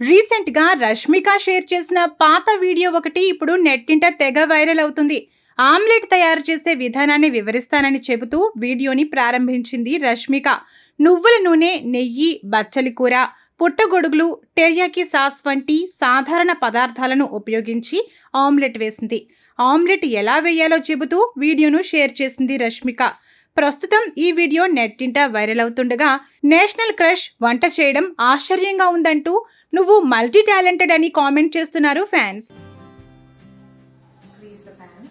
Recent గా Rashmika share చేసిన పాత వీడియో ఒకటి ఇప్పుడు నెట్టింట తెగ వైరల్ అవుతుంది. ఆమ్లెట్ తయారు చేసే విధానాన్ని వివరిస్తానని చెబుతూ వీడియోని ప్రారంభించింది రష్మిక. నువ్వుల నూనె, నెయ్యి, బచ్చలి కూర, పుట్టగొడుగులు, టెర్యాకి సాస్ వంటి సాధారణ పదార్థాలను ఉపయోగించి ఆమ్లెట్ వేసింది. ఆమ్లెట్ ఎలా వేయాలో చెబుతూ వీడియోను షేర్ చేసింది రష్మిక. ప్రస్తుతం ఈ వీడియో నెట్టింట వైరల్ అవుతుండగా నేషనల్ క్రష్ వంట చేయడం ఆశ్చర్యంగా ఉందంటూ నువ్వు మల్టీ టాలెంటెడ్ అని కామెంట్ చేస్తున్నారు fans. Squeeze the pan.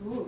Ooh.